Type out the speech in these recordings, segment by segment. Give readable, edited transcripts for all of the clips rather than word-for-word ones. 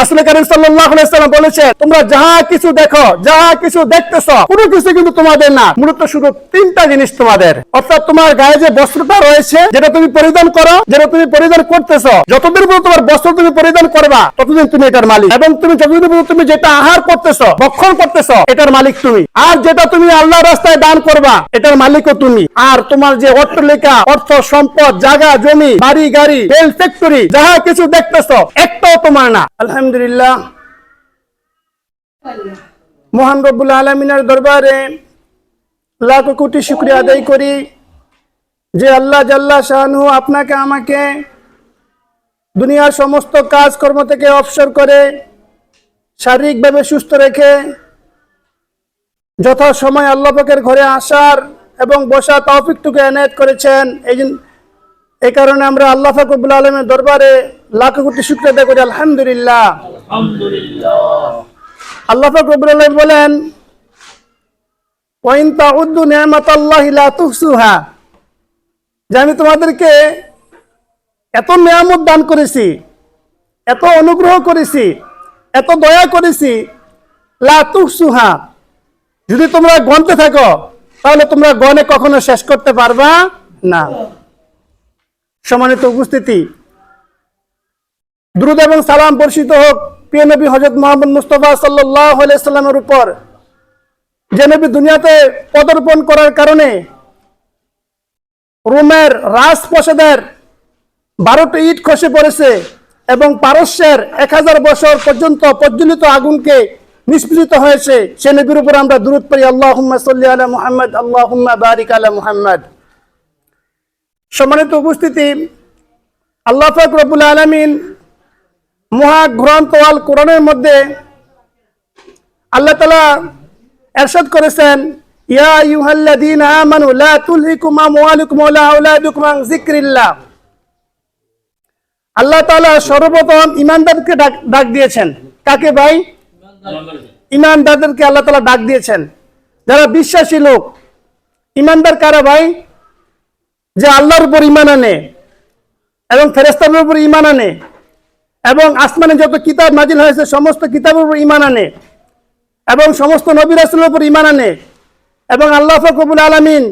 রাসূল কারীম সাল্লাল্লাহু আলাইহি ওয়াসাল্লাম বলেছেন, তোমরা যাহা কিছু দেখো, যাহা কিছু দেখতেছো, কোনো কিছু কিন্তু তোমাদের না, মূলত শুধু তিনটা জিনিস তোমাদের। অর্থাৎ তোমার গায়ে যে বস্ত্রটা রয়েছে, যেটা তুমি পরিধান করো, যেটা তুমি পরিধান করতেছো, যতদিন পর্যন্ত তোমার বস্ত্র তুমি পরিধান করবা ততদিন তুমি এটার মালিক। এবং তুমি যতদিন পর্যন্ত তুমি যেটা আহার করতেছো, ভক্ষণ করতেছো, এটার মালিক তুমি। আর যেটা তুমি আল্লাহর রাস্তায় দান করবা, এটার মালিকও তুমি। আর তোমার যে অট্টালিকা, অর্থ সম্পদ, জায়গা জমি, বাড়ি গাড়ি, তেল ফ্যাক্টরি, যাহা কিছু দেখতেছো, একটাও তোমার না। আলহামদুলিল্লাহ, মহান রব্বুল আলামিনের দরবারে লাখ কোটি শুকরিয়া আদায় করি যে আল্লাহ জাল্লা শাআনুহু আপনাকে আমাকে দুনিয়ার সমস্ত কাজকর্ম থেকে অবসর করে শারীরিকভাবে সুস্থ রেখে যথা সময় আল্লাহ পাকের ঘরে আসার এবং বসার তৌফিকটুকু এনায়েত করেছেন। এই কারণে আমরা আল্লাহ পাক রব্বুল আলামিনের দরবারে লাখ কোটি শুকরিয়া আদায় করি। আলহামদুলিল্লাহ। আল্লাহ পাক রব্বুল আলামিন বলেন, ওয়া ইন তাউদ্দু নি'মাতাল্লাহি লা তুহসুহা, যে আমি তোমাদেরকে এত নিয়ামত দান করেছি, এত অনুগ্রহ করেছি, এত দয়া করেছি, লা তুহসুহা, যদি তোমরা গণতে থাকো তাহলে তোমরা গণে কখনো শেষ করতে পারবা না। সম্মানিত উপস্থিতি, দুরূদ এবং সালাম বর্ষিত হোক প্রিয় নবী হযরত মুহাম্মদ মুস্তাফা সাল্লাল্লাহু আলাইহি সাল্লামের উপর, যে নবী দুনিয়াতে পদার্পণ করার কারণে রোমের রাজপ্রাসাদের 12টি ইট খসে পড়েছে এবং পারস্যের 1000 বছর পর্যন্ত প্রজ্বলিত আগুনকে নিষ্পীড়িত হয়েছে। সে নবীর উপর আমরা দুরূদ পড়ি, আল্লাহুম্মা সাল্লি আলা মুহাম্মদ, আল্লাহুম্মা বারিক আলা মুহাম্মদ। সম্মানিত উপস্থিতি, আল্লাহ পাক রব্বুল আলামিন মহাগ্রন্থ আল কোরআনের মধ্যে আল্লাহ তাআলা ইরশাদ করেছেন, ইয়া আইয়ুহাল্লাযীনা আমানু লা তুলহিকুম আমওয়ালুকুম ওয়ালা আওলাদুকুম আন যিকরিল্লাহ। আল্লাহ তাআলা সর্বপ্রথম ঈমানদারকে ডাক দিয়েছেন। কাকে ভাই? ঈমানদারদেরকে আল্লাহ তাআলা ডাক দিয়েছেন, যারা বিশ্বাসী লোক। ঈমানদার কারা ভাই? যে আল্লাহর উপর ঈমান আনে এবং ফেরেশতাদের উপর ঈমান আনে এবং আসমানে যত কিতাব নাজিল হয়েছে সমস্ত কিতাবের উপর ঈমান আনে এবং সমস্ত নবী রাসূলের উপর ঈমান আনে এবং আল্লাহ পাক রব্বুল আলামিন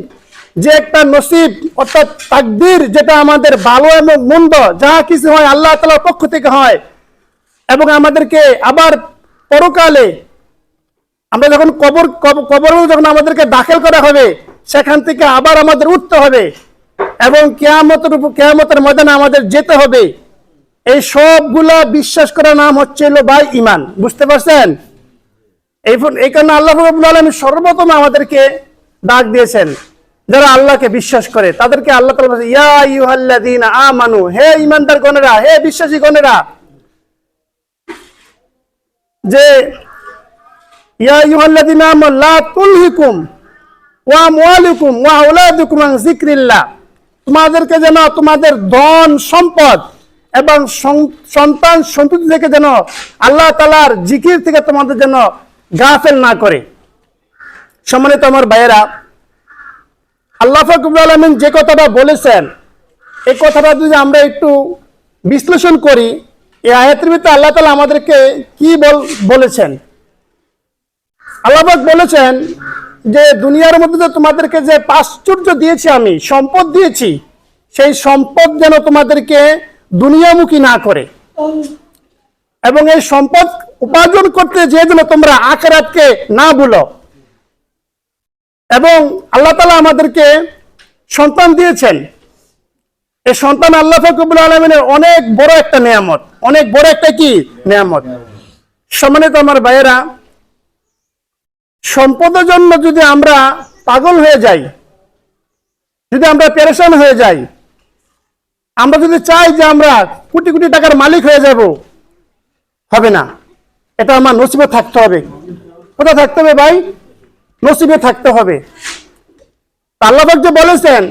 যে একটা নসিব অর্থাৎ তাকদীর, যেটা আমাদের ভালো এবং মন্দ যাহা কিছু হয় আল্লাহ তাআলার পক্ষ থেকে হয় এবং আমাদেরকে আবার পরকালে আমরা যখন কবরে যখন আমাদেরকে দাখিল করা হবে, সেখান থেকে আবার আমাদের উঠতে হবে এবং কিয়ামতের ময়দানে আমাদের যেতে হবে। এই সবগুলা বিশ্বাস করার নাম হচ্ছে ভাই ঈমান। বুঝতে পারছেন? এই কারণে আল্লাহ রাব্বুল আলামিন সর্বপ্রথম আমাদেরকে ডাক দিয়েছেন, যারা আল্লাহকে বিশ্বাস করে তাদেরকে আল্লাহ তাআলা বলেন, ইয়া আইয়ুহাল্লাযীনা আমানু, হে ঈমানদার গণেরা, হে বিশ্বাসী গণেরা, যে ইয়া আইয়ুহাল্লাযীনা আমানু লা তুলহিকুম ওয়া আমওয়ালুকুম ওয়া আওলাদুকুম আন যিকরিল্লাহ, তোমাদেরকে যেন তোমাদের ধন সম্পদ এবং সন্তান সন্ততি থেকে যেন আল্লাহ তাআলার জিকির থেকে তোমাদের যেন গাফেল না করে। সম্মানিত আমার ভাইয়েরা, আল্লাহ পাক রব্বুল আলামিন যে কথাটা বলেছেন, এই কথাটা যদি আমরা একটু বিশ্লেষণ করি, এই আয়াতের ভিতরে আল্লাহ তাআলা আমাদেরকে কি বলেছেন। আল্লাহ পাক বলেছেন যে দুনিয়ার মধ্যে যে তোমাদেরকে যে প্রাচুর্য দিয়েছি, আমি সম্পদ দিয়েছি, সেই সম্পদ যেন তোমাদেরকে দুনিয়ামুখী না করে এবং এই সম্পদ উপার্জন করতে যে যেন তোমরা আখিরাতকে না ভুলো। এবং আল্লাহ তাআলা আমাদেরকে সন্তান দিয়েছেন। এই সন্তান আল্লাহ পাক রব্বুল আলামিনের অনেক বড় একটা নিয়ামত, অনেক বড় একটা কি নিয়ামত। সম্মানিত আমার ভাইয়েরা, সম্পদের জন্য যদি আমরা পাগল হয়ে যাই, যদি আমরা পেরেশান হয়ে যাই, আমরা যদি চাই যে আমরা কোটি কোটি টাকার মালিক হয়ে যাব, হবে না। এটা আমার নসিবে থাকতে হবে। কোথায় থাকতে হবে ভাই? নসিবে থাকতে হবে। আল্লাহ পাক যে বলেছেন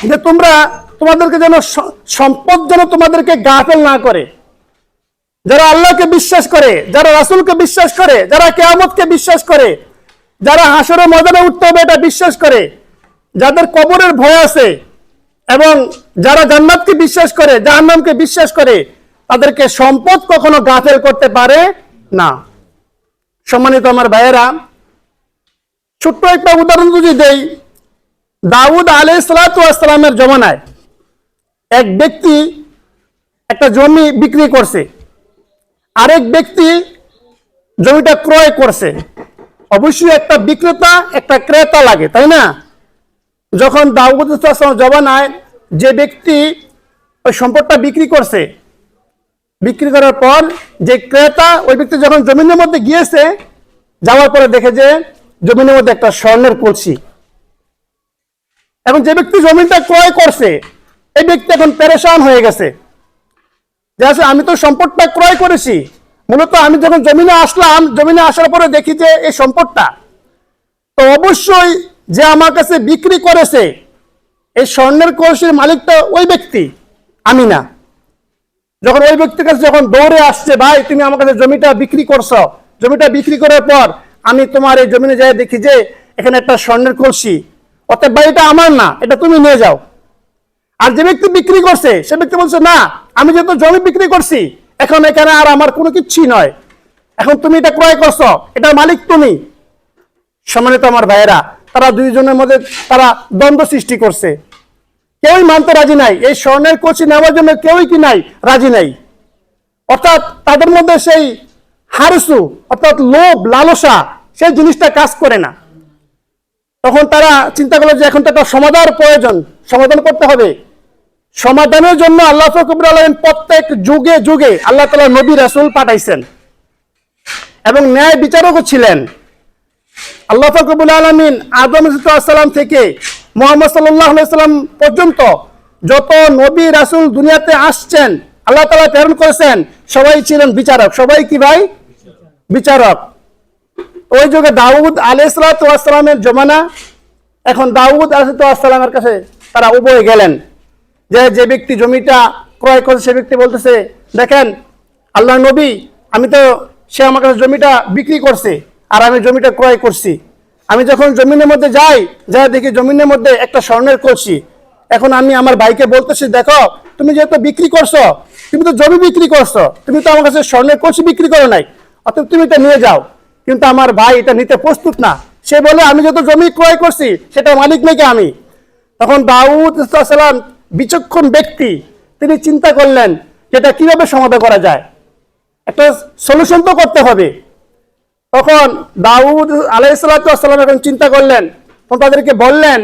যে তোমাদেরকে যেন সম্পদ যেন তোমাদেরকে গাফেল না করে। যারা আল্লাহকে বিশ্বাস করে, যারা রাসূলকে বিশ্বাস করে, যারা কিয়ামতকে বিশ্বাস করে, যারা হাসরের ময়দানে উঠতে হবে এটা বিশ্বাস করে, যাদের কবরের ভয় আছে এবং যারা জান্নাতকে বিশ্বাস করে, জাহান্নামকে বিশ্বাস করে, তাদেরকে সম্পদ কখনো গাফেল করতে পারে না। সম্মানিত আমার ভাইয়েরা, ছোট্ট একটা উদাহরণ যদি দেই, দাউদ আলাইহিস সালামের জমানায় এক ব্যক্তি একটা জমি বিক্রি করছে, আরেক ব্যক্তি জমিটা ক্রয় করছে। অবশ্যই একটা বিক্রেতা একটা ক্রেতা লাগে, তাই না? যখন দাউদ জমানায় যে ব্যক্তি ওই সম্পদটা বিক্রি করছে, বিক্রি করার পর যে ক্রেতা ওই ব্যক্তি যখন জমিনের মধ্যে গিয়েছে, যাওয়ার পরে দেখে যে জমিনের মধ্যে একটা স্বর্ণের কলসি। এবং যে ব্যক্তি জমিটা ক্রয় করছে এই ব্যক্তি এখন পেরেশান হয়ে গেছে যে আসলে আমি তো সম্পদটা ক্রয় করেছি, মূলত আমি যখন জমিনে আসলাম, জমিনে আসার পরে দেখি যে এই সম্পদটা তো অবশ্যই যে আমার কাছে বিক্রি করেছে এই স্বর্ণের কলসির মালিকটা ওই ব্যক্তি, আমি না। যখন ওই ব্যক্তির কাছে যখন দৌড়ে আসছে, ভাই তুমি আমার কাছে জমিটা বিক্রি করছো, জমিটা বিক্রি করার পর আমি তোমার এই জমিনে যাই দেখি যে এখানে একটা স্বর্ণের কলসি, অর্থাৎ ভাই এটা আমার না, এটা তুমি নিয়ে যাও। আর যে ব্যক্তি বিক্রি করছে সে ব্যক্তি বলছে, না আমি যেহেতু জমি বিক্রি করছি, এখন এখানে আর আমার কোনো কিছুই নয়, এখন তুমি এটা ক্রয় করছো, এটার মালিক তুমি। সম্মানিত আমার ভাইয়েরা, তারা দুইজনের মধ্যে তারা দ্বন্দ্ব সৃষ্টি করছে, কেউই মানতে রাজি নাই, এই স্বর্ণের কলসি নেওয়ার জন্য কেউই কি নাই, রাজি নাই। অর্থাৎ তাদের মধ্যে সেই হারসু অর্থাৎ লোভ লালসা সেই জিনিসটা কাজ করে না। তখন তারা চিন্তা করলো যে এখন তো একটা সমাধানের প্রয়োজন, সমাধান করতে হবে। সমাধানের জন্য আল্লাহ ফাকরুল আলমিন প্রত্যেক যুগে যুগে আল্লাহ তাআলা নবী রাসূল পাঠাইছেন এবং ন্যায় বিচারকও ছিলেন। আল্লাহ ফাকরুল আলমিন আদম আলাইহিস সালাম থেকে মুহাম্মদ সাল্লাল্লাহু আলাইহি সাল্লাম পর্যন্ত যত নবী রাসূল দুনিয়াতে আসছেন, আল্লাহ তাআলা প্রেরণ করেছেন, সবাই ছিলেন বিচারক। সবাই কি ভাই? বিচারক। ওই যুগে দাউদ আলাইহিস সালামের জমানা, এখন দাউদ আলাইহিস সালামের কাছে তারা উভয়ে গেলেন, যে ব্যক্তি জমিটা ক্রয় করেছে সে ব্যক্তি বলতেছে, দেখেন আল্লাহর নবী, আমি তো সে আমার কাছে জমিটা বিক্রি করছে আর আমি জমিটা ক্রয় করছি। আমি যখন জমিনের মধ্যে যাই দেখি জমিনের মধ্যে একটা স্বর্ণের কলসি। এখন আমি আমার ভাইকে বলতেছি, দেখো তুমি যেহেতু বিক্রি করছো, তুমি তো জমি বিক্রি করছো, তুমি তো আমার কাছে স্বর্ণের কলসি বিক্রি করো নাই, অতএব তুমি এটা নিয়ে যাও। কিন্তু আমার ভাই এটা নিতে প্রস্তুত না। সে বলে, আমি যত জমি ক্রয় করছি সেটা মালিক নাকি আমি। তখন দাউদ আলাইহিস সালাম বিচক্ষণ ব্যক্তি, তিনি চিন্তা করলেন যেটা কিভাবে সমাধান করা যায়, একটা সলিউশন তো করতে হবে। তখন দাউদ আলাইহিস সালাম এখন চিন্তা করলেন, তখন তাদেরকে বললেন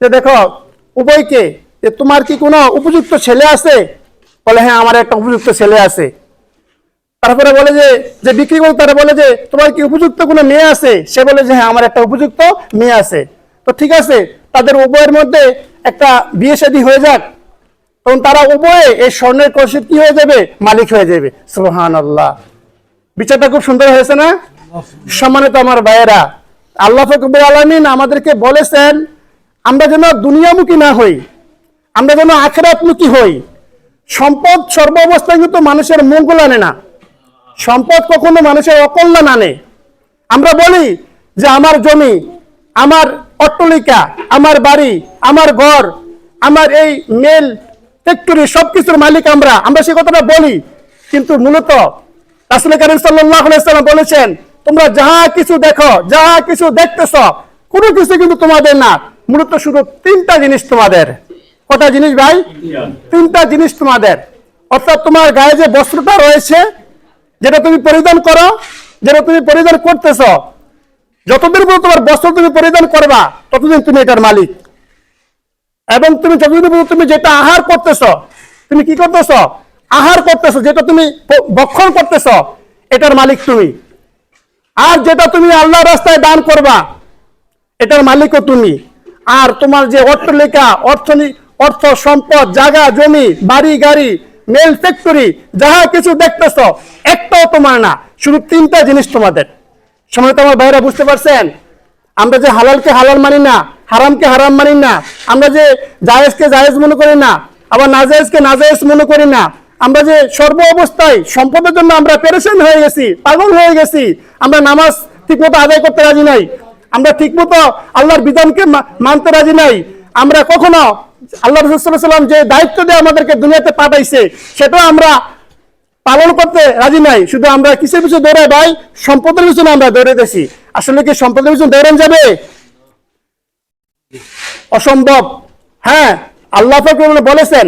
যে দেখো উভয়কে, যে তোমার কি কোনো উপযুক্ত ছেলে আছে? বলে, হ্যাঁ আমার একটা উপযুক্ত ছেলে আছে। তারপরে বলে যে বিক্রি করে, তারা বলে যে তোমার কি উপযুক্ত কোনো মেয়ে আছে? সে বলে যে হ্যাঁ আমার একটা উপযুক্ত মেয়ে আছে। তো ঠিক আছে, তাদের উভয়ের মধ্যে একটা বিয়ে শাদী হয়ে যাক, তখন তারা উভয়ে এই স্বর্ণের কলসির কি হয়ে যাবে? মালিক হয়ে যাবে। সুবহানাল্লাহ। বিচারটা খুব সুন্দর হয়েছে না? সম্মানিত আমার ভাইয়েরা, আল্লাহ ফাকরুল আলামিন আমাদেরকে বলেছেন আমরা যেন দুনিয়ামুখী না হই, আমরা যেন আখিরাতমুখী হই। সম্পদ সর্ব অবস্থায় কিন্তু মানুষের মঙ্গল আনে না, সম্পদ কখনো মানুষের অকল্যাণ আনে। আমরা বলি যে আমার জমি, আমার অট্টালিকা, আমার বাড়ি, আমার ঘর, আমার এই মেল ফ্যাক্টরি সবকিছুর মালিক আমরা সে কথাটা বলি, কিন্তু মূলত রাসূল কারীম সাল্লাল্লাহু আলাইহি ওয়াসাল্লাম বলেছেন, তোমরা যাহা কিছু দেখো, যাহা কিছু দেখতেছ, কোনো কিছু কিন্তু তোমাদের না, মূলত শুধু তিনটা জিনিস তোমাদের। কটা জিনিস ভাই? তিনটা জিনিস তোমাদের। অর্থাৎ তোমার গায়ে যে বস্ত্রটা রয়েছে, যেটা তুমি পরিধান করো, যেটা তুমি পরিধান করতেছ, যতদিন পর্যন্ত তোমার বস্ত্র তুমি পরিধান করবা ততদিন তুমি এটার মালিক। এবং তুমি যতদিন পর্যন্ত তুমি যেটা আহার করতেছ, তুমি কি করতেছ? আহার করতেছ, যেটা তুমি ভক্ষণ করতেছ, এটার মালিক তুমি। আর যেটা তুমি আল্লাহর রাস্তায় দান করবা, এটার মালিকও তুমি। আর তোমার যে অট্টালিকা, অর্থ সম্পদ, জায়গা জমি, বাড়ি গাড়ি, মেল ফ্যাক্টরি, যাহা কিছু দেখতেছ একটাও তোমার না, শুধু তিনটা জিনিস তোমাদের। সময় তো আমার ভাইরা বুঝতে পারছেন? আমরা যে হালালকে হালাল মানি না, হারামকে হারাম মানি না, আমরা যে জায়েজকে জায়েজ মনে করি না, আবার নাজায়েজকে নাজায়েজ মনে করি না, আমরা যে সর্ব অবস্থায় সম্পদের জন্য আমরা পেরেশান হয়ে গেছি, পাগল হয়ে গেছি, আমরা নামাজ ঠিকমতো আদায় করতে রাজি নাই, আমরা ঠিকমতো আল্লাহর বিধানকে মানতে রাজি নাই, আমরা কখনো আল্লাহ রাসূল সাল্লাল্লাহু আলাইহি ওয়াসাল্লাম যে দায়িত্ব দিয়ে আমাদেরকে দুনিয়াতে পাঠাইছে সেটাও আমরা পালন করতে রাজি নাই। শুধু আমরা কিসের পিছনে দৌড়াই ভাই? সম্পদের পিছনে আমরা দৌড়াইতেছি। আসলে কি সম্পদের পিছনে দৌড়ান যাবে? অসম্ভব। হ্যাঁ, আল্লাহ পাক বলেছেন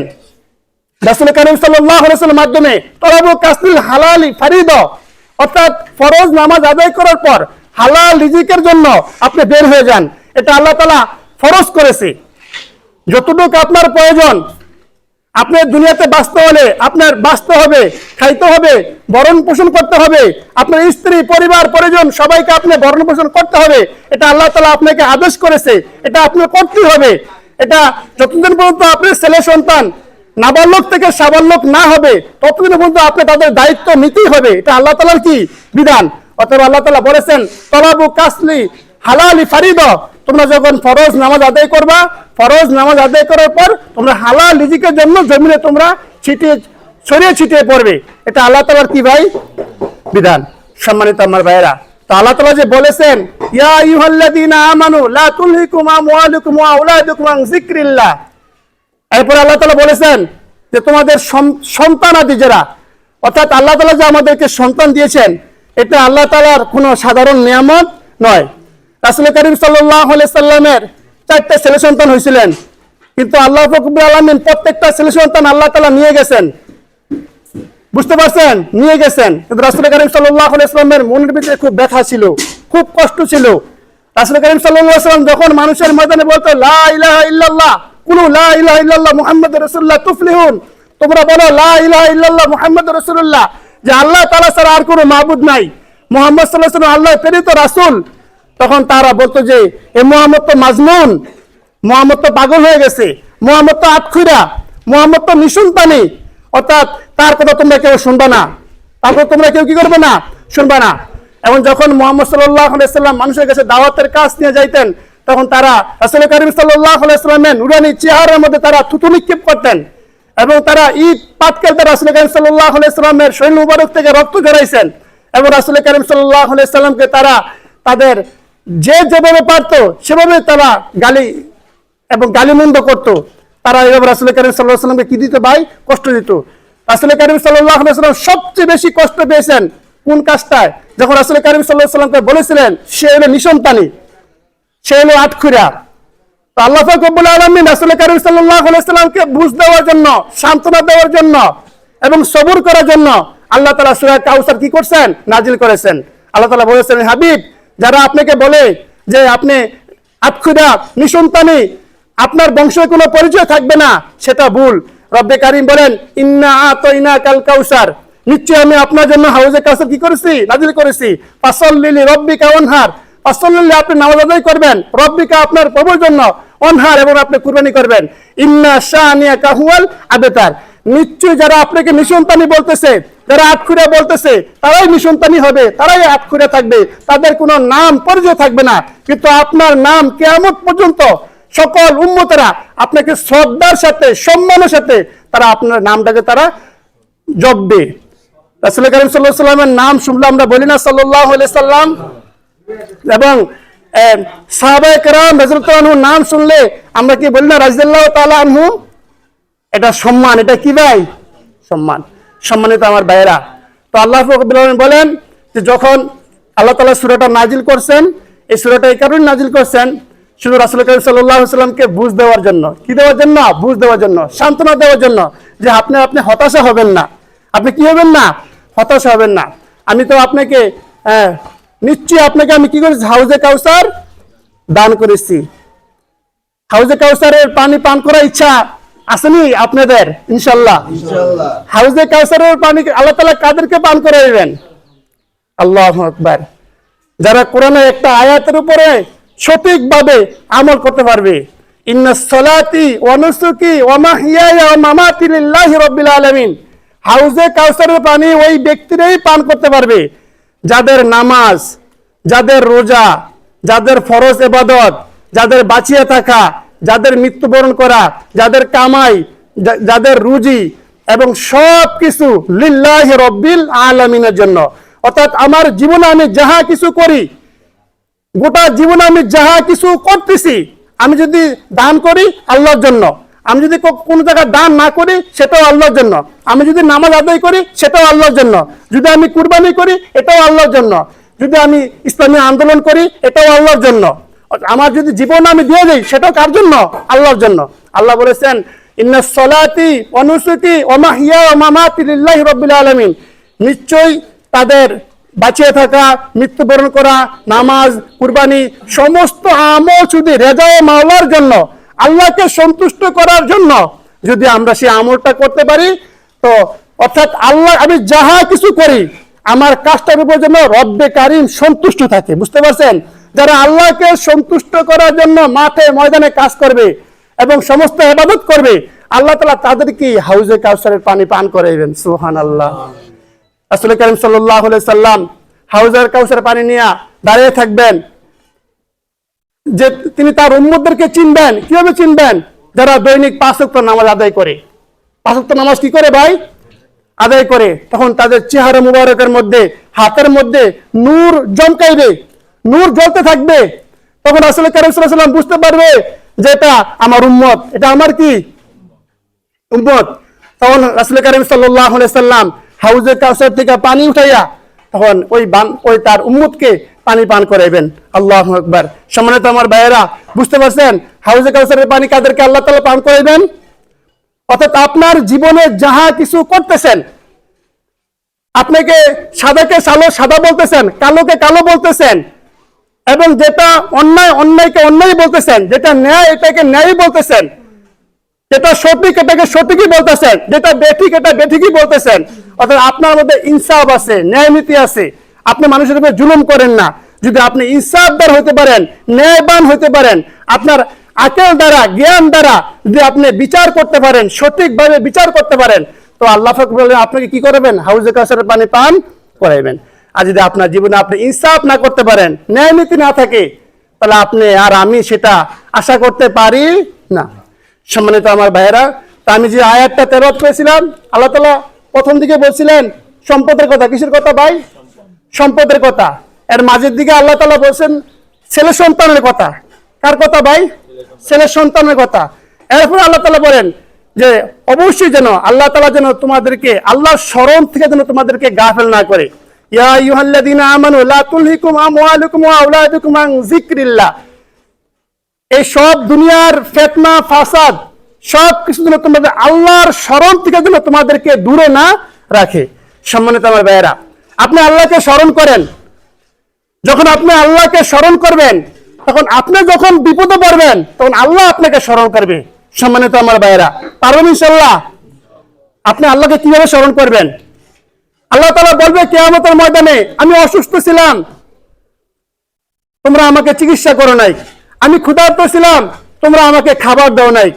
রাসূল কারীম সাল্লাল্লাহু আলাইহি ওয়াসাল্লামের মাধ্যমে তলাবু কাসরিল হালালি ফারিদা, অর্থাৎ ফরজ নামাজ আদায় করার পর হালাল রিজিকের জন্য আপনি বের হয়ে যান। এটা আল্লাহ তাআলা ফরজ করেছে। যতটুকু আপনার প্রয়োজন, আপনি দুনিয়াতে বাঁচতে হলে আপনার বাঁচতে হবে, খাইতে হবে, ভরণ পোষণ করতে হবে, আপনার স্ত্রী পরিবার পরিজন সবাইকে আপনি ভরণ পোষণ করতে হবে। এটা আল্লাহ তাআলা আপনাকে আদেশ করেছে, এটা আপনার করতেই হবে। এটা যতদিন পর্যন্ত আপনার ছেলে সন্তান নাবালক থেকে সাবালক না হবে ততদিন পর্যন্ত আপনি তাদের দায়িত্ব নিতেই হবে। এটা আল্লাহ তাআলার কি বিধান। অতএব আল্লাহ তাআলা বলেছেন তলাবু কাসলি হালালি ফারিদা, তোমরা যখন ফরজ নামাজ আদায় করবা, ফরজ নামাজ আদায় করার পর তোমরা হালাল রিজিকের জন্য জমিনে তোমরা ছড়িয়ে ছিটিয়ে পড়বে। এটা আল্লাহ তাআলার কি ভাই বিধান। সম্মানিত আমার ভাইয়েরা, তো আল্লাহ তাআলা যে বলেছেন ইয়া আইয়ুহাল্লাযীনা আমানু লা তুলহিকুম আমওয়ালুকুম ওয়া আওলাদুকুম আন যিকরিল্লাহ, এরপর আল্লাহ তাআলা বলেছেন যে তোমাদের সন্তানাদি যারা, অর্থাৎ আল্লাহ তাআলা যে আমাদেরকে সন্তান দিয়েছেন এটা আল্লাহ তাআলার কোনো সাধারণ নিয়ামত নয়। রাসূল কারীম সাল্লাল্লাহু আলাইহি সাল্লামের 4টা ছেলে সন্তান হয়েছিলেন, কিন্তু আল্লাহ রব্বুল আলামিন প্রত্যেকটা ছেলে সন্তান আল্লাহ তাআলা নিয়ে গেছেন। বুঝতে পারছেন? নিয়ে গেছেন। কিন্তু রাসূল কারীম সাল্লাল্লাহু আলাইহি সাল্লামের মনের ভিতরে খুব ব্যথা ছিল, খুব কষ্ট ছিল। রাসূল কারীম সাল্লাল্লাহু আলাইহি সাল্লাম যখন মানুষের ময়দানে বলতো লা ইলাহা ইল্লাল্লাহ, কুলু লা ইলাহা ইল্লাল্লাহ মুহাম্মাদুর রাসূলুল্লাহ তুফলিহুন, তোমরা বলো লা ইলাহা ইল্লাল্লাহ মুহাম্মাদুর রাসূলুল্লাহ, যে আল্লাহ তাআলা ছাড়া আর কোনো মাবুদ নাই, মুহাম্মদ সাল্লাল্লাহু আলাইহি ওয়াসাল্লাম আল্লাহর প্রেরিত রাসূল। তখন তারা বলতো যে এ মুহাম্মদ তো মাজনুন, মুহাম্মদ তো পাগল হয়ে গেছে, মুহাম্মদ তো আতখুরা, মুহাম্মদ তো নিঃসন্তানী, অর্থাৎ তার কথা তোমরা কেউ শুনবা না, তারপর তোমরা কেউ কি করবে না? শুনবা না। এবং যখন মুহাম্মদ সাল্লাল্লাহু আলাইহি ওয়াসাল্লাম মানুষের কাছে দাওয়াতের কাজ নিয়ে যাইতেন তখন তারা রাসূল কারীম সাল্লাল্লাহু আলাইহি ওয়াসাল্লামের নুরানি চেহারার মধ্যে তারা থুতু নিক্ষেপ করতেন এবং তারা ঈদ পাটকেলতে রাসূল কারীম সাল্লাল্লাহু আলাইহি ওয়াসাল্লামের শরীর মুবারক থেকে রক্ত ঝরাইছেন এবং রাসূল কারীম সাল্লাল্লাহু আলাইহি ওয়াসাল্লামকে তারা তাদের যেভাবে পারতো সেভাবে তারা গালি এবং গালিমন্দ করতো। তারা এভাবে রাসূল কারীম সাল্লাল্লাহু আলাইহি ওয়াসাল্লামকে কি দিত ভাই? কষ্ট দিত। রাসূল কারীম সাল্লাল্লাহু আলাইহি ওয়াসাল্লাম সবচেয়ে বেশি কষ্ট পেয়েছেন কোন কাজটায়? যখন রাসূল কারীম সাল্লাল্লাহু আলাইহি ওয়াসাল্লামকে বলেছিলেন সে হলো নিঃসন্তানী, সে হলো আটখুরা। তো আল্লাহ পাক রব্বুল আলামিন রাসূল কারীম সাল্লাল্লাহু আলাইহি ওয়াসাল্লামকে বুঝ দেওয়ার জন্য, সান্ত্বনা দেওয়ার জন্য এবং সবর করার জন্য আল্লাহ তাআলা সূরা কাউসার কি করছেন? নাজিল করেছেন। আল্লাহ তাআলা বলেছেন হাবিব, যারা আপনাকে বলে যে আপনি আতখুরা, নিঃসন্তানী, আপনার বংশের কোনো পরিচয় থাকবে না, সেটা ভুল। রব্বে কারীম বলেন ইন্না আতাইনাকাল কাউসার, নিশ্চয় আমি আপনার জন্য হাউজে কাউসার কি করেছি? নাজিল করেছি। ফাসাল্লি লিরাব্বিকা ওয়ানহার, ফাসাল্লি আপনি নামাজ আদায় করবেন, রব্বিকা আপনার প্রভুর জন্য, ওয়ানহার এবং আপনি কুরবানি করবেন। ইন্না শানিয়াকা হুয়াল আবতার, নিশ্চয় যারা আপনাকে নিঃসন্তানী বলতেছে, যারা আটখুরা বলতেছে তারাই নিঃসন্তানী হবে, তারাই আটখুরা থাকবে, তাদের কোনো নাম পরিচয় থাকবে না। কিন্তু আপনার নাম কিয়ামত পর্যন্ত সকল উম্মতেরা আপনাকে শ্রদ্ধার সাথে, সম্মানের সাথে তারা আপনার নামটাকে তারা জপবে। রাসূল কারীম সাল্লাল্লাহু আলাইহি ওয়াসাল্লামের নাম শুনলে আমরা বলি না সাল্লাল্লাহু আলাইহি সাল্লাম, এবং সাহাবায়ে কেরাম রাদিয়াল্লাহু আনহুর নাম শুনলে আমরা কি বলি না রাদিয়াল্লাহু তাআলা আনহু? এটা সম্মান, এটা কি ভাই? সম্মান। সম্মানিত আমার ভাইয়েরা, তো আল্লাহ রাব্বুল আলামিন বলেন যে যখন আল্লাহ তাআলা সূরাটা নাজিল করছেন, এই সূরাটা এই কারণে নাজিল করছেন শুধু রাসূল কারীম সাল্লাল্লাহু আলাইহি ওয়াসাল্লামকে বুঝ দেওয়ার জন্য। কি দেওয়ার জন্য? বুঝ দেওয়ার জন্য, সান্ত্বনা দেওয়ার জন্য, যে আপনি হতাশা হবেন না। আপনি কি হবেন না? হতাশা হবেন না। আমি তো আপনাকে নিশ্চয়ই আপনাকে আমি কি করেছি? হাউজে কাউসার দান করেছি। হাউজে কাউসারের পানি পান করার ইচ্ছা আসেনি আপনাদের? ইনশাআল্লাহ। হাউজে কাউসারের পানি আল্লাহ তাআলা কাদেরকে পান করাইবেন? আল্লাহু আকবার। যারা কোরআনের একটা আয়াতের উপরে সঠিকভাবে আমল করতে পারবে। ইন্নাস সালাতি ওয়া নুসুকি ওয়া মাহইয়ায়া ওয়া মামাতি লিল্লাহি রাব্বিল আলামিন। হাউজে কাউসারের পানি ওই ব্যক্তিরাই পান করতে পারবে যাদের নামাজ, যাদের রোজা, যাদের ফরজ ইবাদত, যাদের বাঁচিয়ে থাকা, যাদের মৃত্যুবরণ করা, যাদের কামাই, যাদের রুজি এবং সব কিছু লিল্লাহি রাব্বিল আলামিনের জন্য। অর্থাৎ আমার জীবনে আমি যাহা কিছু করি, গোটা জীবনে আমি যাহা কিছু করতেছি, আমি যদি দান করি আল্লাহর জন্য, আমি যদি কোনো জায়গায় দান না করি সেটাও আল্লাহর জন্য, আমি যদি নামাজ আদায় করি সেটাও আল্লাহর জন্য, যদি আমি কুরবানি করি এটাও আল্লাহর জন্য, যদি আমি ইসলামী আন্দোলন করি এটাও আল্লাহর জন্য, আমার যদি জীবন আমি দিয়ে দিই সেটাও কার জন্য? আল্লাহর জন্য। আল্লাহ বলেছেন ইন্নাস সলাতি ওয়া নুসুকি ওয়া মাহইয়া ওয়া মামাতি লিল্লাহি রাব্বিল আলামিন, নিশ্চয়ই তাদের বাঁচিয়ে থাকা, মৃত্যুবরণ করা, নামাজ, কুরবানি সমস্ত আমল শুধু রেজায়ে মাওলার জন্য, আল্লাহকে সন্তুষ্ট করার জন্য। যদি আমরা সেই আমলটা করতে পারি তো অর্থাৎ আল্লাহ আমি যাহা কিছু করি আমার কাজটার উপর যেন রব্বে কারিম সন্তুষ্ট থাকে। বুঝতে পারছেন? যারা আল্লাহকে সন্তুষ্ট করার জন্য মাঠে ময়দানে কাজ করবে এবং সমস্ত ইবাদত করবে, আল্লাহ তাআলা তাদেরকে হাউজে কাউসারের পানি পান করাইবেন। সুবহানাল্লাহ। রাসূল কারীম সাল্লাল্লাহু আলাইহি সাল্লাম হাউজের কাউসারের পানি নিয়ে দাঁড়িয়ে থাকবেন, যে তিনি তার উম্মতদেরকে চিনবেন। কিভাবে চিনবেন? যারা দৈনিক 5 ওয়াক্ত নামাজ আদায় করে। 5 ওয়াক্ত নামাজ কি করে ভাই? আদায় করে। তখন তাদের চেহারা মুবারকের মধ্যে, হাতের মধ্যে নূর জমকাইবে, নূর জ্বলতে থাকবে। তখন রাসূল কারীম সাল্লাল্লাহু আলাইহি সাল্লাম বুঝতে পারবে যে এটা আমার উম্মত, এটা আমার কি উম্মত। তখন রাসূল কারীম সাল্লাল্লাহু আলাইহি সাল্লাম হাউজে কাউসার থেকে পানি উঠাইয়া তখন ওই তার উম্মতকে পানি পান করাইবেন। আল্লাহু আকবার। সম্মানিত আমার ভাইয়েরা, বুঝতে পারছেন হাউজে কাউসারের পানি কাদেরকে আল্লাহ তাআলা পান করাইবেন? অর্থাৎ আপনার জীবনে যাহা কিছু করতেছেন, আপনাকে সাদাকে সাদা বলতেছেন, কালোকে কালো বলতেছেন, এবং যেটা অন্যায় অন্যায়কে অন্যায় বলতেছেন, যেটা ন্যায় এটাকে ন্যায় বলতেছেন, যেটা সঠিক এটাকে সঠিকই বলতেছেন, যেটা বেঠিক এটা বেঠিকই বলতেছেন। অর্থাৎ আপনার মধ্যে ইনসাফ আছে, ন্যায় নীতি আছে, আপনি মানুষের উপরে জুলুম করেন না। যদি আপনি ইনসাফদার হতে পারেন, ন্যায়বান হতে পারেন, আপনার আকল দ্বারা, জ্ঞান দ্বারা যদি আপনি বিচার করতে পারেন, সঠিকভাবে বিচার করতে পারেন, তো আল্লাহ পাক বলেন আপনাকে কি করবেন? হাউজে কাউসারের পানি পান করাইবেন। আর যদি আপনার জীবনে আপনি ইনসাফ না করতে পারেন, ন্যায় নীতি না থাকে, তাহলে আপনি আর আমি সেটা আশা করতে পারি না। সম্মানিত আমার ভাইয়েরা, তা আমি যে আয়াতটা তেলাওয়াত করেছিলাম, আল্লাহ তাআলা প্রথম দিকে বলছিলেন সম্পদের কথা। কিসের কথা ভাই? সম্পদের কথা। এর মাঝের দিকে আল্লাহ তাআলা বলছেন ছেলে সন্তানের কথা। কার কথা ভাই? ছেলে সন্তানের কথা। এরপর আল্লাহ তাআলা বলেন যে অবশ্যই যেন আল্লাহ তাআলা যেন তোমাদেরকে আল্লাহর স্মরণ থেকে যেন তোমাদেরকে গাফেল না করে। ইয়া আইয়ুহাল্লাযীনা আমানু লা তুলহিকুম আমওয়ালুকুম ওয়া আওলাদুকুম আন যিকরিল্লাহ। এই সব দুনিয়ার ফিতনা ফাসাদ সব কিছু যেন তোমাদের আল্লাহর স্মরণ থেকে যেন তোমাদেরকে দূরে না রাখে। সম্মানিত আমার ভাইয়েরা, আপনি আল্লাহকে স্মরণ করেন। যখন আপনি আল্লাহকে স্মরণ করবেন, তখন আপনি যখন বিপদে পড়বেন তখন আল্লাহ আপনাকে স্মরণ করবে। সম্মানিত আমার ভাইয়েরা, পারবেন ইনশাআল্লাহ? আপনি আল্লাহকে কিভাবে স্মরণ করবেন? আল্লাহ তাআলা বলবে কিয়ামতের ময়দানে, আমি অসুস্থ ছিলাম, তোমরা আমাকে চিকিৎসা করো নাই। আমি ক্ষুধার্ত ছিলাম, তোমরা আমাকে খাবার দাও নাই।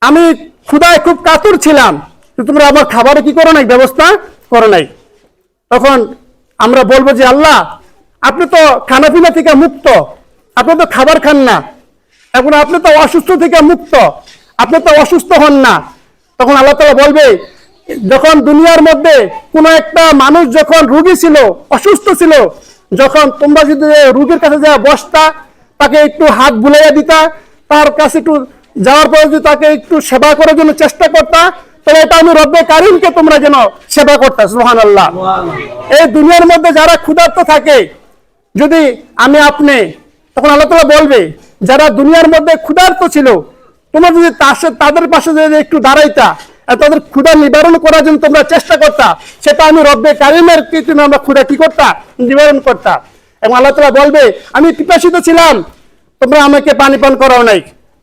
আমি ক্ষুধায় খুব কাতর ছিলাম, তোমরা আমার খাবারে কি করো নাই? ব্যবস্থা করো নাই। তখন আমরা বলবো যে আল্লাহ, আপনি তো খানাপিনা থেকে মুক্ত, আপনি তো খাবার খান না, এখন আপনি তো অসুস্থ থেকে মুক্ত, আপনি তো অসুস্থ হন না। তখন আল্লাহ তাআলা বলবে, যখন দুনিয়ার মধ্যে কোনো একটা মানুষ যখন রোগী ছিল, অসুস্থ ছিল, যখন তোমরা যদি রোগীর কাছে যা বসতা, তাকে একটু হাত বুলাইয়া দিতা, তার কাছে একটু যাওয়ার পরে যদি তাকে একটু সেবা করার জন্য চেষ্টা করতা, তাহলে এটা আমি রব্বে কারিমকে তোমরা যেন সেবা করতা। সুবহানাল্লাহ। এই দুনিয়ার মধ্যে যারা ক্ষুধার্ত থাকে, যদি আমি আপনি, তখন আল্লাহ তাআলা বলবে যারা দুনিয়ার মধ্যে ক্ষুধার্ত ছিল, তোমরা যদি তাদের পাশে যদি একটু দাঁড়াইতা, তাদের ক্ষুধা নিবারণ করার জন্য তোমরা চেষ্টা করতা, সেটা আমি রব্বে কারিমের কৃত্রিমে আমরা ক্ষুধা কি করতা? নিবারণ করতা। এবং আল্লাহ তাআলা বলবে আমি পিপাসিত ছিলাম, তোমরা আমাকে পানি পান করাও নাই।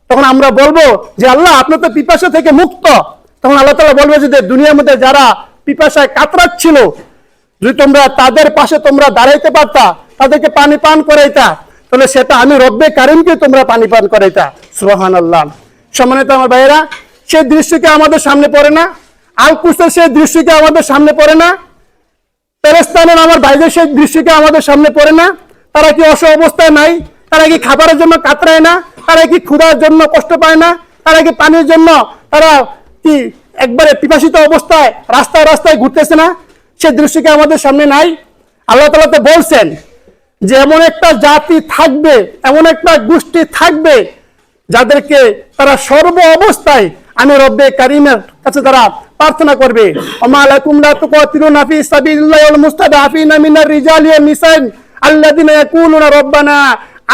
তখন আমরা বলবো যে আল্লাহ, আপনি তো পিপাসা থেকে মুক্ত। তখন আল্লাহ তাআলা বলবে যে দুনিয়ার মধ্যে যারা পিপাসায় কাতরাচ্ছিল, যদি তোমরা তাদের পাশে তোমরা দাঁড়াইতে পারতা, তাদেরকে পানি পান করাইতা, তাহলে সেটা আমি রব্বে কারিমকে তোমরা পানি পান করাইতা। সুবহানাল্লাহ। সম্মানিত আমার ভাইয়েরা, সেই দৃশ্যকে আমাদের সামনে পড়ে না? আল কুসের সেই দৃশ্যকে আমাদের সামনে পড়ে না? পেরেস্তানের আমার ভাইদের সেই দৃশ্যকে আমাদের সামনে পড়ে না? তারা কি অসহ অবস্থায় নাই? তারা কি খাবারের জন্য কাতরায় না? তারা কি ক্ষুধার জন্য কষ্ট পায় না? তারা কি পানির জন্য তারা কি একবারে পিপাসিত অবস্থায় রাস্তায় রাস্তায় ঘুরতেছে না? সেই দৃশ্যকে আমাদের সামনে নাই? আল্লাহ তাআলা তো বলছেন যে এমন একটা জাতি থাকবে, এমন একটা গোষ্ঠী থাকবে, যাদেরকে তারা সর্ব অবস্থায় আমি রব্বে কারিমের কাছে তারা প্রার্থনা করবে, ওমা লাকুম লা তুকাতিলুনা ফি সাবিলিল্লাহি ওয়াল মুস্তাদআফিনা মিনার রিজালি ওয়ান নিসাই আল্লাযিনা ইয়াকুলুনা রব্বানা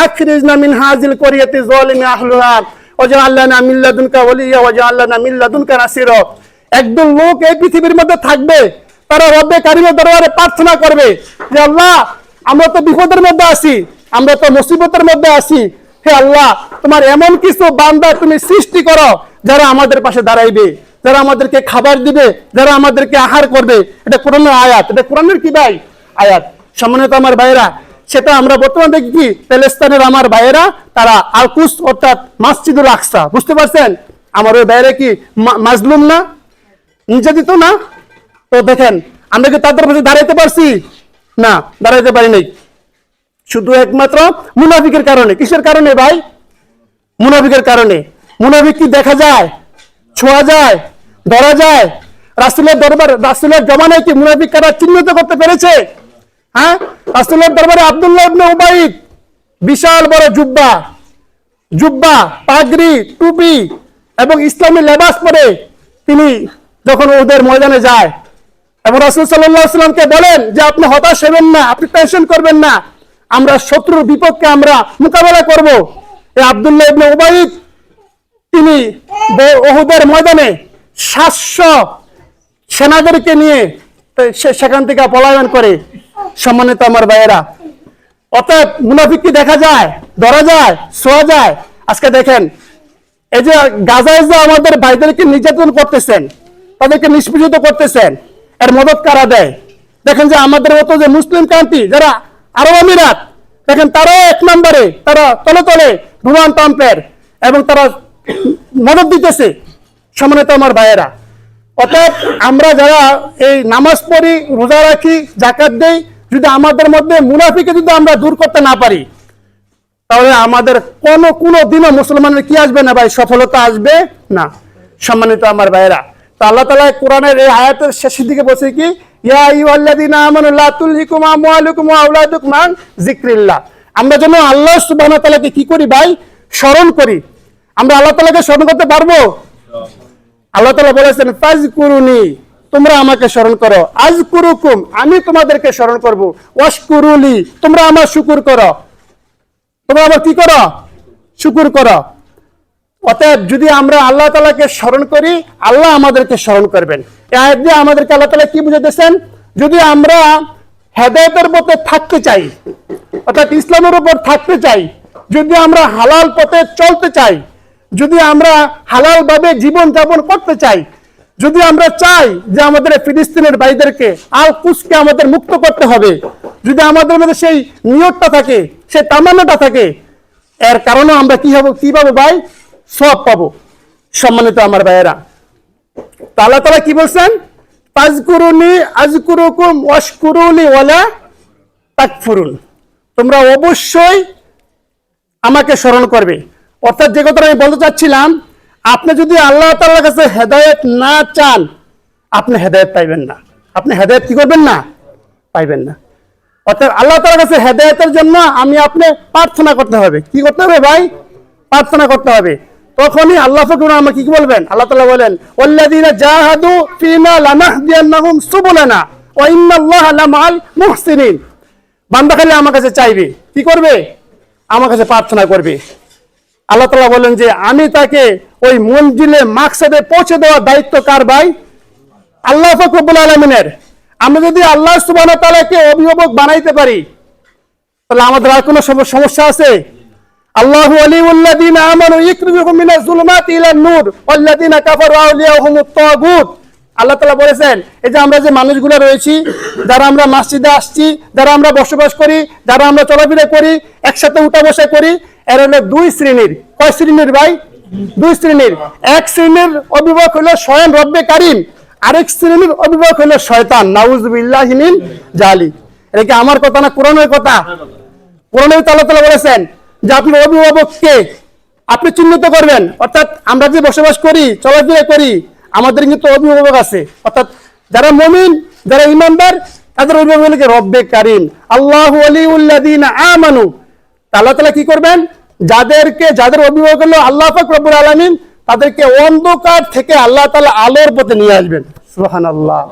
আখরিজনা মিন হাযিল ক্বরিয়াতি যালিমি আহলুহা ওয়াজআল লানা মিন লাদুনকা ওয়ালিয়্যা ওয়াজআল লানা মিন লাদুনকা নাসীরা। একদল লোক এই পৃথিবীর মধ্যে থাকবে, তারা রব্বে কারিমের দরবারে প্রার্থনা করবে যে আল্লাহ, আমরা তো বিপদের মধ্যে আছি, আমরা তো মুসিবতের মধ্যে আছি, হে আল্লাহ তোমার এমন কিছু বান্দা তুমি সৃষ্টি করো যারা আমাদের পাশে দাঁড়াইবে, যারা আমাদেরকে খাবার দিবে, যারা আমাদেরকে আহার করবে। এটা কোরআনের আয়াত, এটা কোরআনের কি ভাই আয়াত। সম্মানিত আমার ভাইয়েরা, সেটা আমরা বর্তমানে দেখি কি প্যালেস্তাইনের আমার ভাইয়েরা তারা আল-কুস অর্থাৎ মসজিদুল আকসা, বুঝতে পারছেন আমার ওই ভাইয়েরা কি মাজলুম না, নির্যাতিত না? তো দেখেন আমরা কি তাদের পাশে দাঁড়াইতে পারছি? না, দাঁড়াইতে পারি নাই, শুধু একমাত্র মুনাফিকের কারণে। কিসের কারণে ভাই? মুনাফিকের কারণে। মুনাফিক কি দেখা যায়, ছোঁয়া যায়, ধরা যায়? রাসূলের দরবার, রাসূলের জমানায় কি মুনাফিক কারা চিহ্নিত করতে পেরেছে? হ্যাঁ, রাসূলের দরবারে আব্দুল্লাহ ইবনে উবাইদ বিশাল বড় জুব্বা, পাগড়ি, টুপি এবং ইসলামী লেবাস পরে তিনি যখন ওদের ময়দানে যায় এবং রাসূল সাল্লাল্লাহু আলাইহি ওয়াসাল্লামকে বলেন যে আপনি হতাশ হবেন না, আপনি টেনশন করবেন না, আমরা শত্রুর বিপক্ষে আমরা মোকাবেলা করব। এই আব্দুল্লাহ ইবনে উবাইদ তিনি উহুদের ময়দানে 700 সেনাদেরকে নিয়ে সেখান থেকে পলায়ন করে। সম্মানিত আমার ভাইয়েরা, অতএব মুনাফিক কি দেখা যায়, ধরা যায়, ছোঁয়া যায়? আজকে দেখেন এই যে গাজায় যে আমাদের ভাইদেরকে নির্যাতন করতেছেন, তাদেরকে নিষ্পেষিত করতেছেন, এর মদত কারা দেয়? দেখেন যে আমাদের মতো যে মুসলিম কান্ট্রি যারা আরব আমিরাত, দেখেন তারাও এক নম্বরে, তারা তলে তলে ডোনাল্ড ট্রাম্পের এবং তারা মদত দিতেছে। সম্মানিত আমার ভাইয়েরা, অতএব আমরা যারা এই নামাজ পড়ি, রোজা রাখি, যাকাত দেই, যদি আমাদের মধ্যে মুনাফিকে যদি আমরা দূর করতে না পারি, তাহলে আমাদের কোনো দিনও মুসলমানের কি আসবে না ভাই, সফলতা আসবে না। সম্মানিত আমার ভাইয়েরা, তো আল্লাহ তাআলা কোরআনের এই আয়াতের শেষের দিকে বলছে কি, ইয়া আইয়ুহাল্লাযীনা আমানু লা তুলহিকুম আমওয়ালুকুম ওয়া আওলাদুকুম আন যিকরিল্লাহ। আমরা যেন আল্লাহ সুবহানাহু ওয়া তাআলাকে কি করি ভাই, স্মরণ করি। আমরা আল্লাহ তাআলাকে স্মরণ করতে পারবো? আল্লাহ তাআলা বলেছেন ফাজকুরুনি, তোমরা আমাকে স্মরণ করো, আযকুরুকুম, আমি তোমাদেরকে স্মরণ করব, ওয়াশকুরুলি, তোমরা আমার শুকর করো। তোমরা আবার কি করো? শুকর করো। অতএব যদি আমরা আল্লাহ তাআলাকে স্মরণ করি, আল্লাহ আমাদেরকে স্মরণ করবেন। এই আয়াত দিয়ে আমাদেরকে আল্লাহ তাআলা কি বুঝাইতেছেন? যদি আমরা হেদায়েতের পথে থাকতে চাই, অর্থাৎ ইসলামের উপর থাকতে চাই, যদি আমরা হালাল পথে চলতে চাই, যদি আমরা হালাল ভাবে জীবন যাপন করতে চাই, যদি আমরা চাই যে আমাদের ফিলিস্তিনের ভাইদেরকে আল-কুসকে আমাদের মুক্ত করতে হবে, যদি আমাদের মধ্যে সেই নিয়তটা থাকে, সেই তামান্নাটা থাকে, এর কারণে আমরা কি পাবো ভাই? সওয়াব পাবো। সম্মানিত আমার ভাইয়েরা, আল্লাহ তাআলা কি বলছেন? ফাজকুরুনি আযকুরুকুম ওয়াশকুরুলি ওয়ালা তাকফুরুন, তোমরা অবশ্যই আমাকে স্মরণ করবে। অর্থাৎ যে কথাটা আমি বলতে চাচ্ছিলাম, আপনি যদি আল্লাহ তাআলার কাছে হেদায়েত না চান, আপনি হেদায়েত পাইবেন না। আপনি হেদায়েত কি করবেন না? পাইবেন না। অর্থাৎ আল্লাহ তাআলার কাছে হেদায়েতের জন্য আপনি প্রার্থনা করতে হবে। কি করতে হবে ভাই? প্রার্থনা করতে হবে। তখনই আল্লাহ ফাকরুন আমাকে কি বলবেন? আল্লাহ তাআলা বলেন, ওয়াল্লাযীনা জাহাদু ফিনা লানাহদিয়ান্নাহুম সুবুলানা ওয়া ইন্নাল্লাহা লামাআল মুহসিনিন। বান্দা খালি আমার কাছে চাইবে, কি করবে? আমার কাছে প্রার্থনা করবে। আল্লাহ তাআলা বলেন যে আমি তাকে ওই মঞ্জিলে মাকসাদে পৌঁছে দেওয়ার দায়িত্ব কার ভাই? আল্লাহ পাক রব্বুল আলামিনের। আমরা যদি আল্লাহ সুবহানাহু ওয়া তাআলাকে অভিভাবক বানাইতে পারি, তাহলে আমাদের আর কোনো সমস্যা আছে? আল্লাহু ওয়ালিউল্লাযীনা আমানু ইখরিজুহুম মিনাজ যুলুমাতি ইলান নূর ওয়াল্লাযীনা কাফারু আউলিয়াহুমুত তাগুত। আল্লাহ তাআলা বলেছেন, এই যে আমরা যে মানুষগুলো রয়েছি, যারা আমরা মসজিদে আসছি, যারা আমরা বসবাস করি, যারা আমরা চলাফেরা করি, একসাথে উঠা বসা করি, এর হলো দুই শ্রেণীর। কয় শ্রেণীর ভাই? দুই শ্রেণীর। এক শ্রেণীর অভিভাবক হলো স্বয়ং রব্বে কারিম, আরেক শ্রেণীর অভিভাবক হলো শয়তান। নাউযুবিল্লাহি মিন জালিক। এটা কি আমার কথা না কোরআনের কথা? কোরআনে আল্লাহ তাআলা বলেছেন যে আপনার অভিভাবককে আপনি চিহ্নিত করবেন। অর্থাৎ আমরা যে বসবাস করি, চলাফেরা করি, আমাদের কিন্তু অভিভাবক আছে। অর্থাৎ যারা মুমিন, যারা ঈমানদার, তাদের অভিভাবক হলো রব্বে কারিম। আল্লাহু ওয়ালিউল্লাযীনা আমানু। আল্লাহ তাআলা কি করবেন? যাদের অভিভাবক হলো আল্লাহ পাক রব্বুল আলামিন, তাদেরকে অন্ধকার থেকে আল্লাহ তাআলা আলোর পথে নিয়ে আসবেন। সুবহানাল্লাহ।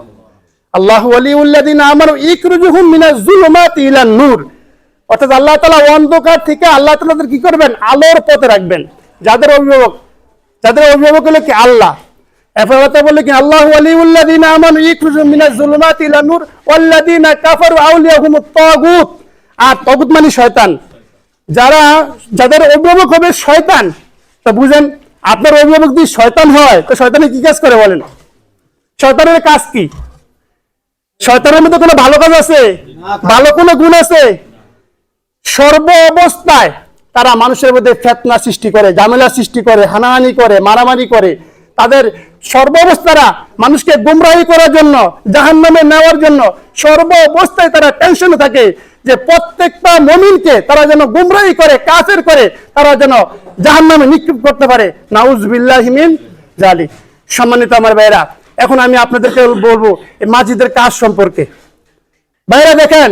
আল্লাহু ওয়ালিউল্লাযিনা আমানু ইখরিজুহুম মিনাজ যুলুমাতি ইলান নূর। অর্থাৎ আল্লাহ তাআলা অন্ধকার থেকে আল্লাহ তাআলা কি করবেন? আলোর পথে রাখবেন। যাদের অভিভাবক হলো কি আল্লাহ। এরপর আল্লাহ তাআলা বললেন কি আল্লাহু ওয়ালিউল্লাযিনা আমানু ইখরিজুহুম মিনাজ যুলুমাতি ইলান নূর ওয়াল্লাযিনা কাফারু আউলিয়াহুমুত তাগুত। আর তাগুত মানে শয়তান। যাদের অভিভাবক হবে শয়তান, তো বুঝেন আপনার অভিভাবক যদি শয়তান হয় তো শয়তানের কি কাজ করে বলেন? শয়তানের কাজ কি? শয়তানের মধ্যে কোনো ভালো কাজ আছে? ভালো কোনো গুণ আছে? সর্ব অবস্থায় তারা মানুষের মধ্যে ফিতনা সৃষ্টি করে, ঝামেলা সৃষ্টি করে, হানাহানি করে, মারামারি করে। তাদের সর্ব অবস্থারা মানুষকে গুমরাহি করার জন্য, জাহান্নামে নেওয়ার জন্য সর্ব অবস্থায় তারা টেনশনে থাকে যে প্রত্যেকটা মুমিনকে তারা যেন গুমরাহি করে, কাফের করে, তারা যেন জাহান্নামে নিক্ষেপ করতে পারে। নাউযুবিল্লাহি মিন যালিক। সম্মানিত আমার ভাইরা, এখন আমি আপনাদেরকে বলবো এই মাজিদের কাজ সম্পর্কে। ভাইরা দেখেন,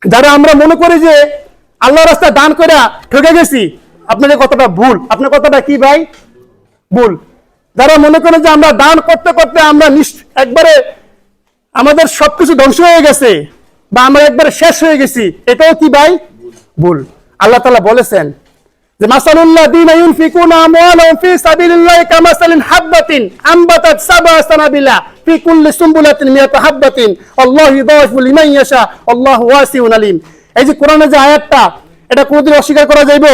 যারা আমরা মনে করি যে আল্লাহর রাস্তায় দান করে ঠকে গেছি, আপনাদের কতটা ভুল, আপনার কতটা কি ভাই ভুল। যারা মনে করে যে আমরা দান করতে করতে আমরা একবারে আমাদের সবকিছু ধ্বংস হয়ে গেছে বা আমরা একবারে শেষ হয়ে গেছি, এটাও কি ভাই ভুল। আল্লাহ তাআলা বলেছেন যে মাসালুল্লাযীনা ইউনফিকুনা আমওয়ালাহুম ফি সাবিলিল্লাহি কামাসালিন হাববাতিন আমবাতাত সাবআ সানাবিলা ফি কুল্লি সুমবুলাতিন মিয়াতু হাববাতিন আল্লাহু ইউদাইফু লিমান ইয়াশা আল্লাহু ওয়াসিউন আলিম। এই যে কোরআনের যে আয়াতটা, এটা কোনদিন অস্বীকার করা যাইব?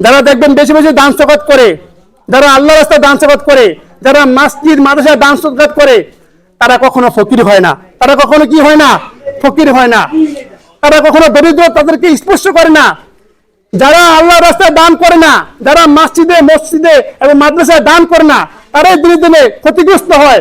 যারা দেখবেন বেশি বেশি দান সকাত করে, যারা আল্লাহর রাস্তায় দান সকাত করে, যারা মসজিদ মাদ্রাসায় দান সকাত করে, তারা কখনো ফকির হয় না। তারা কখনো কি হয় না? ফকির হয় না। তারা কখনো দরিদ্র তাদেরকে স্পর্শ করে না। যারা আল্লাহর রাস্তায় দান করে না, যারা মসজিদে এবং মাদ্রাসায় দান করে না, তারাই দিনে দিনে ক্ষতিগ্রস্ত হয়।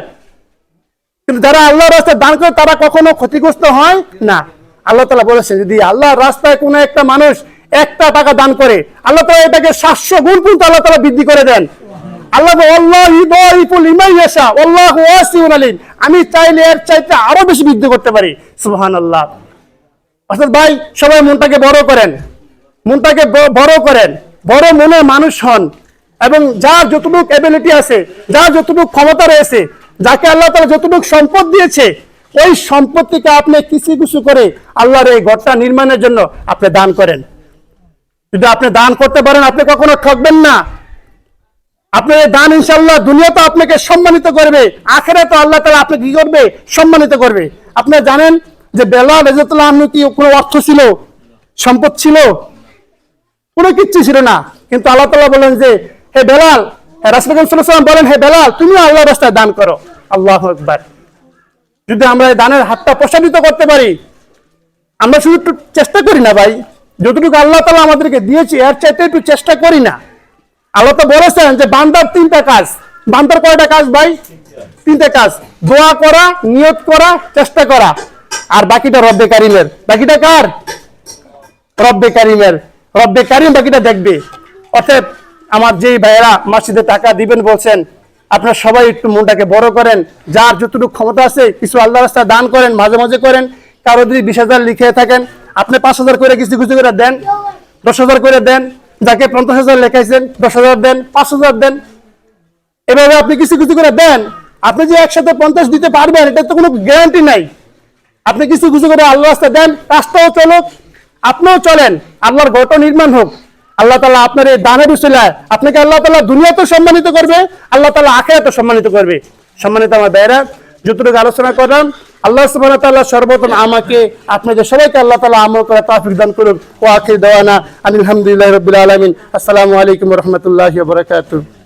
কিন্তু যারা আল্লাহর রাস্তায় দান করে তারা কখনো ক্ষতিগ্রস্ত হয় না। আল্লাহ তাআলা বলেছেন যদি আল্লাহর রাস্তায় কোনো একটা মানুষ 1 টাকা দান করে, আল্লাহ তাআলা এটাকে 700 গুণ পর্যন্ত আল্লাহ তাআলা বৃদ্ধি করে দেন। আল্লাহু ইউদাইফু লিমান ইয়াশা আল্লাহু ওয়াসিউন আলিম। আমি চাইলে এর চাইতে আরো বেশি বৃদ্ধি করতে পারি। সুবহানাল্লাহ। অর্থাৎ ভাই, সবাই মনটাকে বড় করেন, বড় মনে মানুষ হন, এবং যার যতটুকু এবিলিটি আছে, যার যতটুকু ক্ষমতা রয়েছে, যাকে আল্লাহ তাআলা যতটুকু সম্পদ দিয়েছে, ওই সম্পত্তিকে আপনি কিছু করে আল্লাহর এই ঘরটা নির্মাণের জন্য আপনি দান করেন। যদি আপনি দান করতে পারেন, আপনি কখনো ঠকবেন না। আপনার এই দান ইনশাআল্লাহ দুনিয়াতে আপনাকে সম্মানিত করবে, আখিরাতে আল্লাহ তাআলা আপনাকে কি করবে? সম্মানিত করবে। আপনি জানেন যে বেলাল রাদিয়াল্লাহু আনহু কি কোনো অর্থ ছিল, সম্পদ ছিল? কোনো কিচ্ছু ছিল না। কিন্তু আল্লাহ তাআলা বলেন যে হে বেলাল, রাসূল সাল্লাল্লাহু আলাইহি ওয়াসাল্লাম বলেন হে বেলাল, তুমি আল্লাহর রাস্তায় দান করো। আল্লাহু আকবার। যদি আমরা এই দানের হাতটা প্রসারিত করতে পারি, আমরা শুধু একটু চেষ্টা করি না ভাই, যতটুকু আল্লাহ তাআলা আমাদেরকে দিয়েছে এর চাইতে একটু চেষ্টা করি না। আল্লাহ তো বলেছেন যে বান্দার 3টা কাজ। বান্দার কয়টা কাজ ভাই? 3টা কাজ। দোয়া করা, নিয়ত করা, চেষ্টা করা, আর বাকিটা রব্বে কারিমের। বাকিটা কার? রব্বে কারিমের। রব্বে কারিম বাকিটা দেখবে। অর্থাৎ আমার যেই ভাইয়েরা মসজিদে টাকা দিবেন বলছেন, আপনারা সবাই একটু মনটাকে বড় করেন, যার যতটুকু ক্ষমতা আছে কিছু আল্লাহর রাস্তায় দান করেন, মাঝে মাঝে করেন। কারো যদি 20,000 লিখে থাকেন, আপনি 5,000 করে কিছু করে দেন, 10,000 করে দেন। যাকে 50,000 লেখাইছেন 10,000 দেন, 5,000 দেন। এভাবে আপনি কিছু করে দেন। আপনি যে একসাথে 50 দিতে পারবেন এটা তো কোনো গ্যারান্টি নাই। আপনি কিছু করে আল্লাহর রাস্তায় দেন, রাস্তাও চলুক, আপনিও চলেন, আল্লাহর ঘরটা নির্মাণ হোক। আল্লাহ তাআলা আপনার এই দানের উসিলায় আপনাকে আল্লাহ তাআলা দুনিয়াতেও সম্মানিত করবে, আল্লাহ তাআলা আখিরাতেও সম্মানিত করবে। সম্মানিত আমার ভাইরা, যতটুকু আলোচনা করলাম, আল্লাহ সুবহানাহু ওয়া তাআলা সর্বপ্রথম আমাকে আপনাদের সবাইকে আল্লাহ তাআলা আমল করার তৌফিক দান করুন। ওয়া আখির দাওয়ানা আলহামদুলিল্লাহি রাব্বিল আলামিন। আসসালামু আলাইকুম ওয়া রাহমাতুল্লাহি ওয়া বারাকাতুহু।